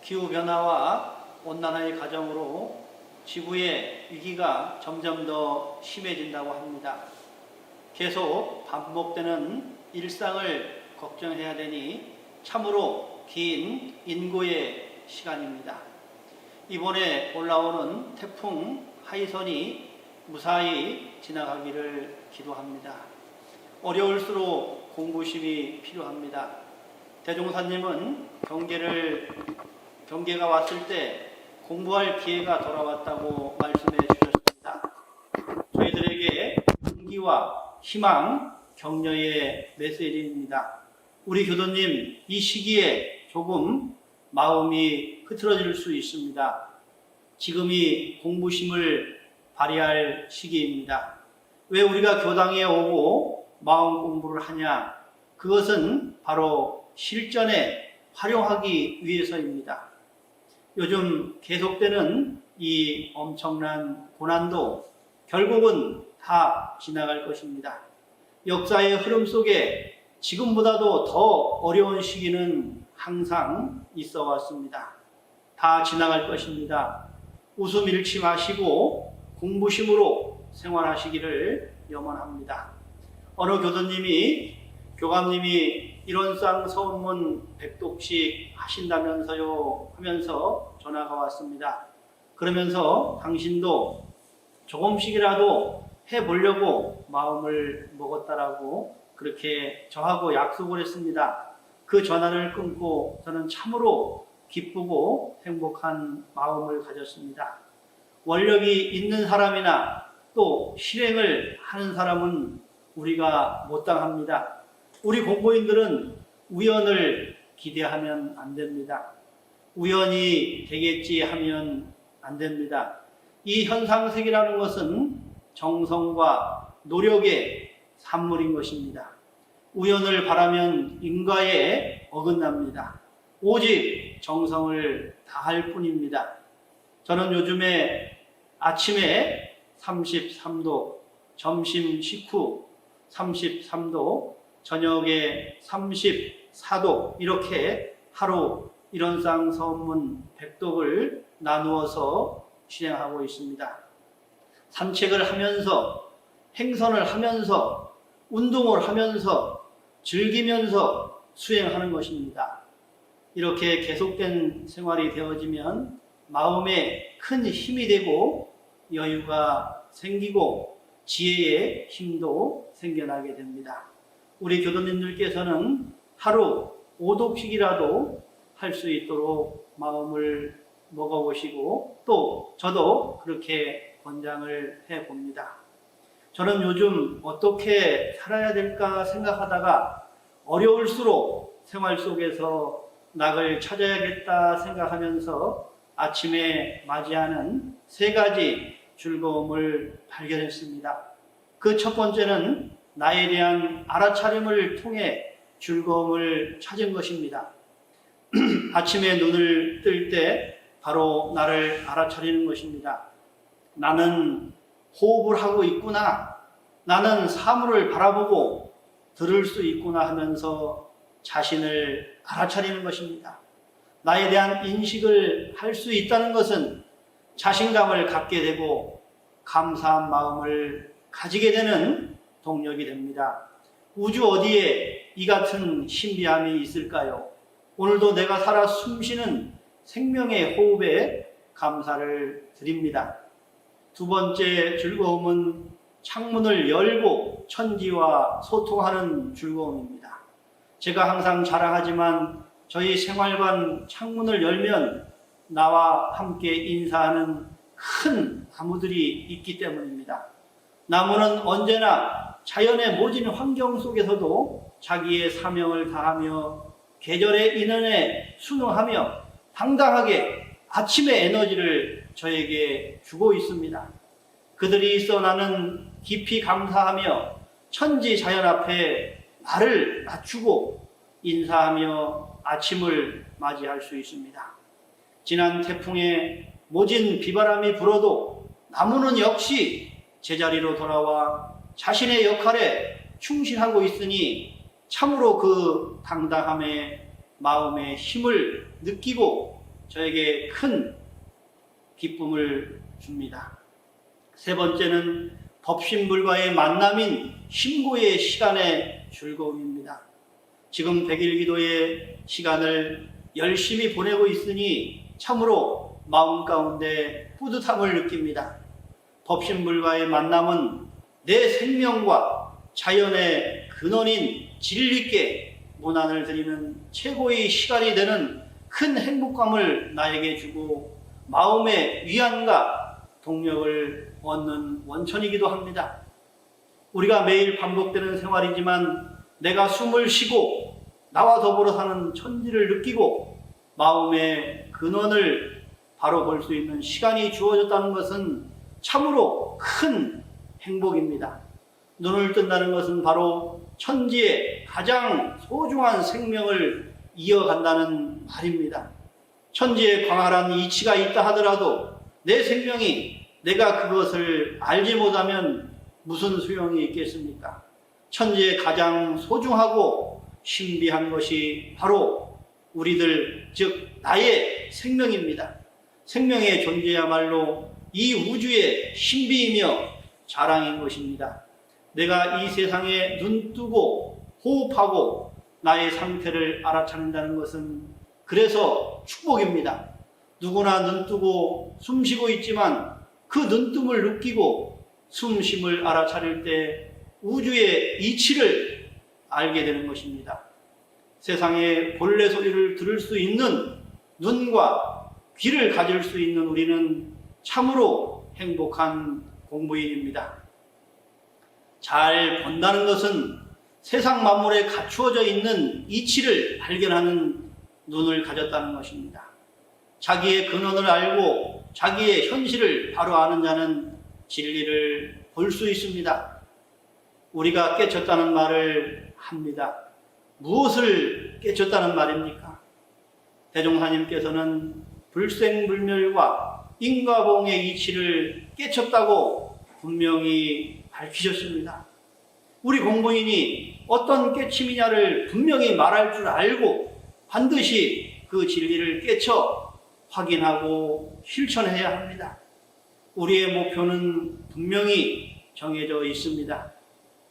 기후변화와 온난화의 과정으로 지구의 위기가 점점 더 심해진다고 합니다. 계속 반복되는 일상을 걱정해야 되니 참으로 긴 인고의 시간입니다. 이번에 올라오는 태풍 하이선이 무사히 지나가기를 기도합니다. 어려울수록 공부심이 필요합니다. 대종사님은 경계가 왔을 때 공부할 기회가 돌아왔다고 말씀해 주셨습니다. 저희들에게 용기와 희망, 격려의 메시지입니다. 우리 교도님, 이 시기에 조금 마음이 흐트러질 수 있습니다. 지금이 공부심을 발휘할 시기입니다. 왜 우리가 교당에 오고 마음 공부를 하냐? 그것은 바로 실전에 활용하기 위해서입니다. 요즘 계속되는 이 엄청난 고난도 결국은 다 지나갈 것입니다. 역사의 흐름 속에 지금보다도 더 어려운 시기는 항상 있어 왔습니다. 다 지나갈 것입니다. 웃음 잃지 마시고 공부심으로 생활하시기를 염원합니다. 어느 교감님이 일원상 서원문 100독씩 하신다면서요 하면서 전화가 왔습니다. 그러면서 당신도 조금씩이라도 해보려고 마음을 먹었다라고 그렇게 저하고 약속을 했습니다. 그 전화를 끊고 저는 참으로 기쁘고 행복한 마음을 가졌습니다. 원력이 있는 사람이나 또 실행을 하는 사람은 우리가 못 당합니다. 우리 공부인들은 우연을 기대하면 안 됩니다. 우연히 되겠지 하면 안 됩니다. 이 현상세계라는 것은 정성과 노력의 산물인 것입니다. 우연을 바라면 인과에 어긋납니다. 오직 정성을 다할 뿐입니다. 저는 요즘에 아침에 33도, 점심 식후 33도, 저녁에 34도 이렇게 하루 일원상 서원문 100독을 나누어서 진행하고 있습니다. 산책을 하면서 행선을 하면서 운동을 하면서 즐기면서 수행하는 것입니다. 이렇게 계속된 생활이 되어지면 마음에 큰 힘이 되고 여유가 생기고 지혜의 힘도 생겨나게 됩니다. 우리 교도님들께서는 하루 5독씩이라도 할 수 있도록 마음을 먹어보시고 또 저도 그렇게 권장을 해봅니다. 저는 요즘 어떻게 살아야 될까 생각하다가 어려울수록 생활 속에서 낙을 찾아야겠다 생각하면서 아침에 맞이하는 3가지 즐거움을 발견했습니다. 그 첫 번째는 나에 대한 알아차림을 통해 즐거움을 찾은 것입니다. 아침에 눈을 뜰 때 바로 나를 알아차리는 것입니다. 나는 호흡을 하고 있구나. 나는 사물을 바라보고 들을 수 있구나 하면서 자신을 알아차리는 것입니다. 나에 대한 인식을 할 수 있다는 것은 자신감을 갖게 되고 감사한 마음을 가지게 되는 동력이 됩니다. 우주 어디에 이 같은 신비함이 있을까요? 오늘도 내가 살아 숨쉬는 생명의 호흡에 감사를 드립니다. 두 번째 즐거움은 창문을 열고 천지와 소통하는 즐거움입니다. 제가 항상 자랑하지만 저희 생활관 창문을 열면 나와 함께 인사하는 큰 나무들이 있기 때문입니다. 나무는 언제나 자연의 모진 환경 속에서도 자기의 사명을 다하며 계절의 인연에 순응하며 당당하게 아침의 에너지를 저에게 주고 있습니다. 그들이 있어 나는 깊이 감사하며 천지 자연 앞에 나를 낮추고 인사하며 아침을 맞이할 수 있습니다. 지난 태풍에 모진 비바람이 불어도 나무는 역시 제자리로 돌아와 자신의 역할에 충실하고 있으니 참으로 그 당당함에 마음의 힘을 느끼고 저에게 큰 기쁨을 줍니다. 세 번째는 법신불과의 만남인 신고의 시간의 즐거움입니다. 지금 100일 기도의 시간을 열심히 보내고 있으니 참으로 마음 가운데 뿌듯함을 느낍니다. 법신불과의 만남은 내 생명과 자연의 근원인 진리께 문안을 드리는 최고의 시간이 되는 큰 행복감을 나에게 주고 마음의 위안과 동력을 얻는 원천이기도 합니다. 우리가 매일 반복되는 생활이지만 내가 숨을 쉬고 나와 더불어 사는 천지를 느끼고 마음의 근원을 바로 볼 수 있는 시간이 주어졌다는 것은 참으로 큰 행복입니다. 눈을 뜬다는 것은 바로 천지의 가장 소중한 생명을 이어간다는 말입니다. 천지에 광활한 이치가 있다 하더라도 내 생명이 내가 그것을 알지 못하면 무슨 소용이 있겠습니까? 천지에 가장 소중하고 신비한 것이 바로 우리들, 즉 나의 생명입니다. 생명의 존재야말로 이 우주의 신비이며 자랑인 것입니다. 내가 이 세상에 눈뜨고 호흡하고 나의 상태를 알아차린다는 것은 그래서 축복입니다. 누구나 눈뜨고 숨쉬고 있지만 그 눈뜸을 느끼고 숨쉼을 알아차릴 때 우주의 이치를 알게 되는 것입니다. 세상의 본래 소리를 들을 수 있는 눈과 귀를 가질 수 있는 우리는 참으로 행복한 공부인입니다. 잘 본다는 것은 세상 만물에 갖추어져 있는 이치를 발견하는 눈을 가졌다는 것입니다. 자기의 근원을 알고 자기의 현실을 바로 아는 자는 진리를 볼 수 있습니다. 우리가 깨쳤다는 말을 합니다. 무엇을 깨쳤다는 말입니까? 대종사님께서는 불생불멸과 인과봉의 이치를 깨쳤다고 분명히 밝히셨습니다. 우리 공부인이 어떤 깨침이냐를 분명히 말할 줄 알고 반드시 그 진리를 깨쳐 확인하고 실천해야 합니다. 우리의 목표는 분명히 정해져 있습니다.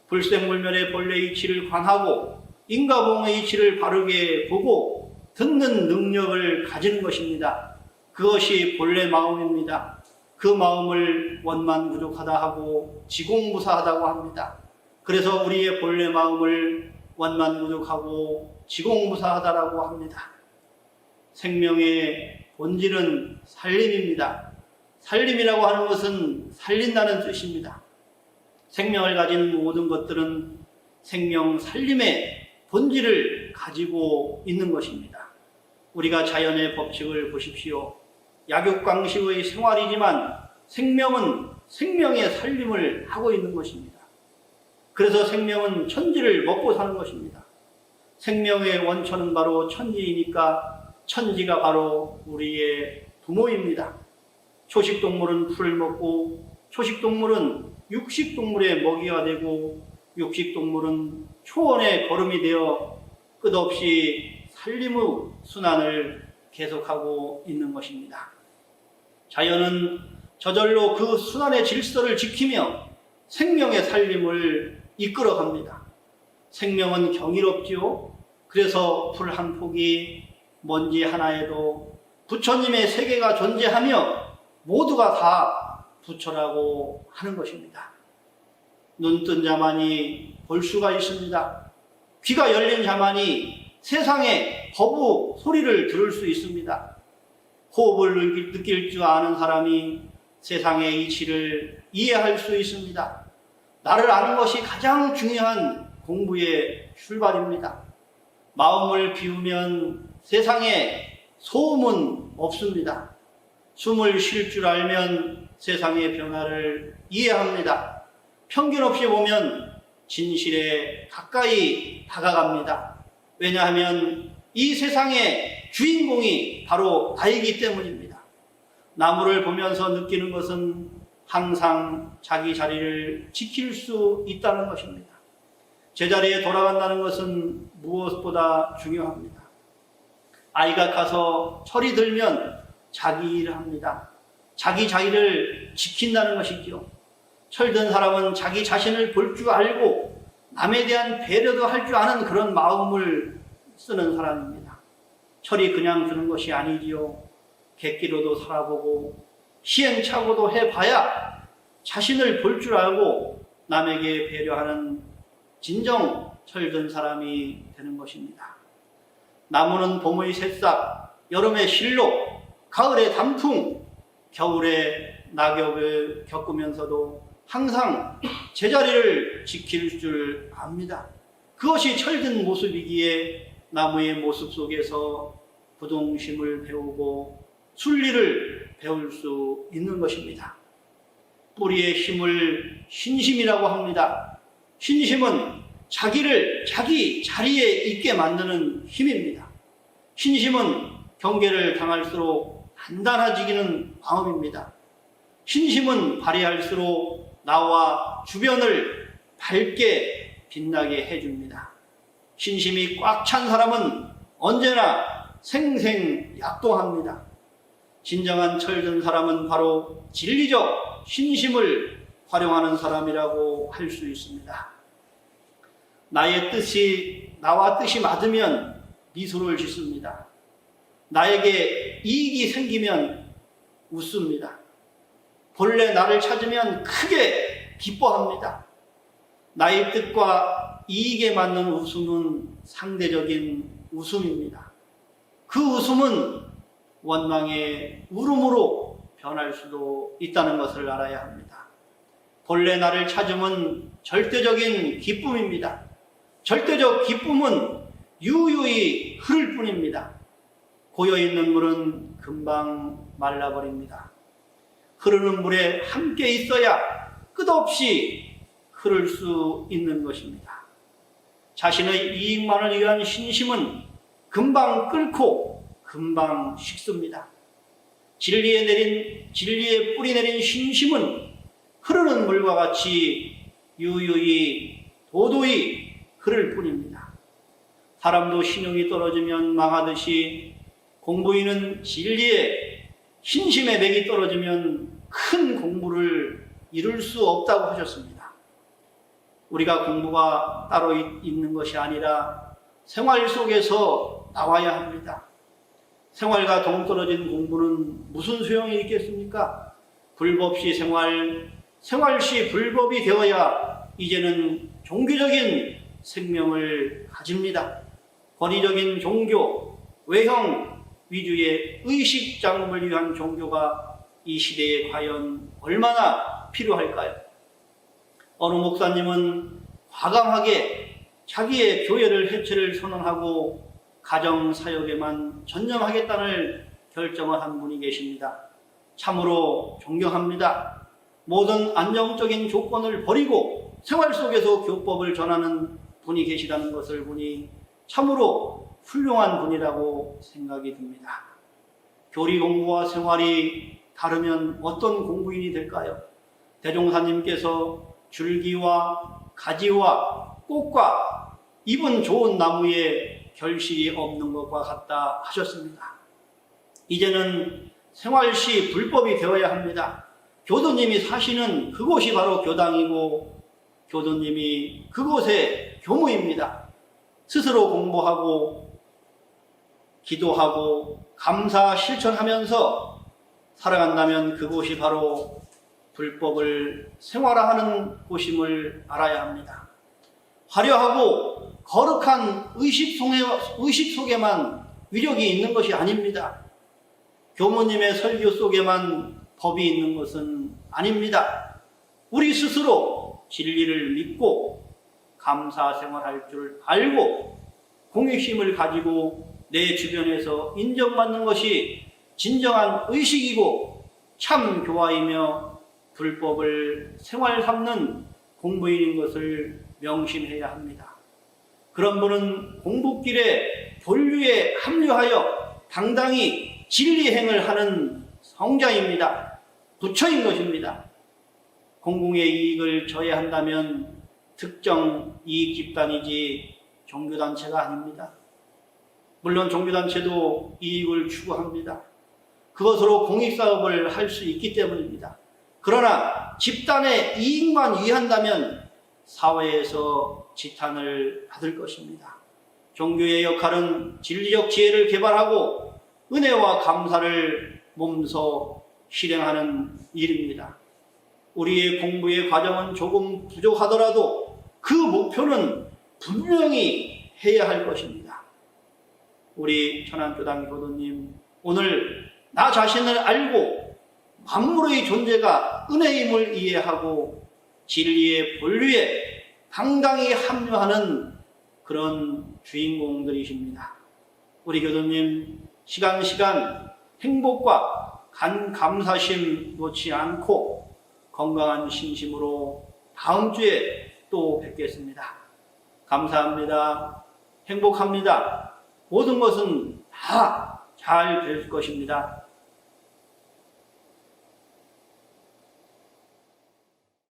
불생불멸의 본래 이치를 관하고 인과봉의 이치를 바르게 보고 듣는 능력을 가지는 것입니다. 그것이 본래 마음입니다. 그 마음을 원만부족하다 하고 지공무사하다고 합니다. 그래서 우리의 본래 마음을 원만부족하고 지공무사하다라고 합니다. 생명의 본질은 살림입니다. 살림이라고 하는 것은 살린다는 뜻입니다. 생명을 가진 모든 것들은 생명 살림의 본질을 가지고 있는 것입니다. 우리가 자연의 법칙을 보십시오. 약육강식의 생활이지만 생명은 생명의 살림을 하고 있는 것입니다. 그래서 생명은 천지를 먹고 사는 것입니다. 생명의 원천은 바로 천지이니까 천지가 바로 우리의 부모입니다. 초식동물은 풀을 먹고 초식동물은 육식동물의 먹이가 되고 육식동물은 초원의 거름이 되어 끝없이 살림의 순환을 계속하고 있는 것입니다. 자연은 저절로 그 순환의 질서를 지키며 생명의 살림을 이끌어갑니다. 생명은 경이롭지요. 그래서 풀 한 폭이 먼지 하나에도 부처님의 세계가 존재하며 모두가 다 부처라고 하는 것입니다. 눈뜬 자만이 볼 수가 있습니다. 귀가 열린 자만이 세상의 거부 소리를 들을 수 있습니다. 호흡을 느낄 줄 아는 사람이 세상의 이치를 이해할 수 있습니다. 나를 아는 것이 가장 중요한 공부의 출발입니다. 마음을 비우면 세상에 소음은 없습니다. 숨을 쉴 줄 알면 세상의 변화를 이해합니다. 편견 없이 보면 진실에 가까이 다가갑니다. 왜냐하면 이 세상의 주인공이 바로 나이기 때문입니다. 나무를 보면서 느끼는 것은 항상 자기 자리를 지킬 수 있다는 것입니다. 제자리에 돌아간다는 것은 무엇보다 중요합니다. 아이가 커서 철이 들면 자기 일을 합니다. 자기를 지킨다는 것이죠. 철든 사람은 자기 자신을 볼 줄 알고 남에 대한 배려도 할 줄 아는 그런 마음을 쓰는 사람입니다. 철이 그냥 주는 것이 아니지요. 객기로도 살아보고 시행착오도 해봐야 자신을 볼 줄 알고 남에게 배려하는 진정 철든 사람이 되는 것입니다. 나무는 봄의 새싹, 여름의 실로, 가을의 단풍, 겨울에 낙엽을 겪으면서도 항상 제자리를 지킬 줄 압니다. 그것이 철든 모습이기에 나무의 모습 속에서 부동심을 배우고 순리를 배울 수 있는 것입니다. 뿌리의 힘을 신심이라고 합니다. 신심은 자기를 자기 자리에 있게 만드는 힘입니다. 신심은 경계를 당할수록 단단해지기는 마음입니다. 신심은 발휘할수록 나와 주변을 밝게 빛나게 해줍니다. 신심이 꽉 찬 사람은 언제나 생생약동합니다. 진정한 철든 사람은 바로 진리적 신심을 활용하는 사람이라고 할 수 있습니다. 나와 뜻이 맞으면 미소를 짓습니다. 나에게 이익이 생기면 웃습니다. 본래 나를 찾으면 크게 기뻐합니다. 나의 뜻과 이익에 맞는 웃음은 상대적인 웃음입니다. 그 웃음은 원망의 울음으로 변할 수도 있다는 것을 알아야 합니다. 본래 나를 찾으면 절대적인 기쁨입니다. 절대적 기쁨은 유유히 흐를 뿐입니다. 고여있는 물은 금방 말라버립니다. 흐르는 물에 함께 있어야 끝없이 흐를 수 있는 것입니다. 자신의 이익만을 위한 신심은 금방 끓고 금방 식습니다. 진리에 뿌리 내린 신심은 흐르는 물과 같이 유유히 도도히 흐를 뿐입니다. 사람도 신용이 떨어지면 망하듯이 공부인은 진리에 신심의 맥이 떨어지면 큰 공부를 이룰 수 없다고 하셨습니다. 우리가 공부가 따로 있는 것이 아니라 생활 속에서 나와야 합니다. 생활과 동떨어진 공부는 무슨 소용이 있겠습니까? 불법시 생활시 불법이 되어야 이제는 종교적인 생명을 가집니다. 권위적인 종교, 외형 위주의 의식 장엄을 위한 종교가 이 시대에 과연 얼마나 필요할까요? 어느 목사님은 과감하게 자기의 교회를 해체를 선언하고 가정 사역에만 전념하겠다는 결정을 한 분이 계십니다. 참으로 존경합니다. 모든 안정적인 조건을 버리고 생활 속에서 교법을 전하는 분이 계시다는 것을 보니 참으로 훌륭한 분이라고 생각이 듭니다. 교리 공부와 생활이 다르면 어떤 공부인이 될까요? 대종사님께서 줄기와 가지와 꽃과 잎은 좋은 나무에 결실이 없는 것과 같다 하셨습니다. 이제는 생활시 불법이 되어야 합니다. 교도님이 사시는 그곳이 바로 교당이고 교도님이 그곳의 교무입니다. 스스로 공부하고 기도하고 감사 실천하면서 살아간다면 그곳이 바로 불법을 생활화하는 곳임을 알아야 합니다. 화려하고 거룩한 의식 속에만 위력이 있는 것이 아닙니다. 교무님의 설교 속에만 법이 있는 것은 아닙니다. 우리 스스로 진리를 믿고 감사 생활할 줄 알고 공익심을 가지고 내 주변에서 인정받는 것이 진정한 의식이고 참 교화이며 불법을 생활 삼는 공부인인 것을 명심해야 합니다. 그런 분은 공부길에 본류에 합류하여 당당히 진리행을 하는 성자입니다. 부처인 것입니다. 공공의 이익을 저해한다면 특정 이익 집단이지 종교단체가 아닙니다. 물론 종교단체도 이익을 추구합니다. 그것으로 공익사업을 할 수 있기 때문입니다. 그러나 집단의 이익만 위한다면 사회에서 지탄을 받을 것입니다. 종교의 역할은 진리적 지혜를 개발하고 은혜와 감사를 몸소 실행하는 일입니다. 우리의 공부의 과정은 조금 부족하더라도 그 목표는 분명히 해야 할 것입니다. 우리 천안교당 교도님, 오늘 나 자신을 알고 만물의 존재가 은혜임을 이해하고 진리의 본류에 당당히 합류하는 그런 주인공들이십니다. 우리 교도님 시간 행복과 감사심 놓지 않고 건강한 신심으로 다음 주에 또 뵙겠습니다. 감사합니다. 행복합니다. 모든 것은 다 잘 될 것입니다.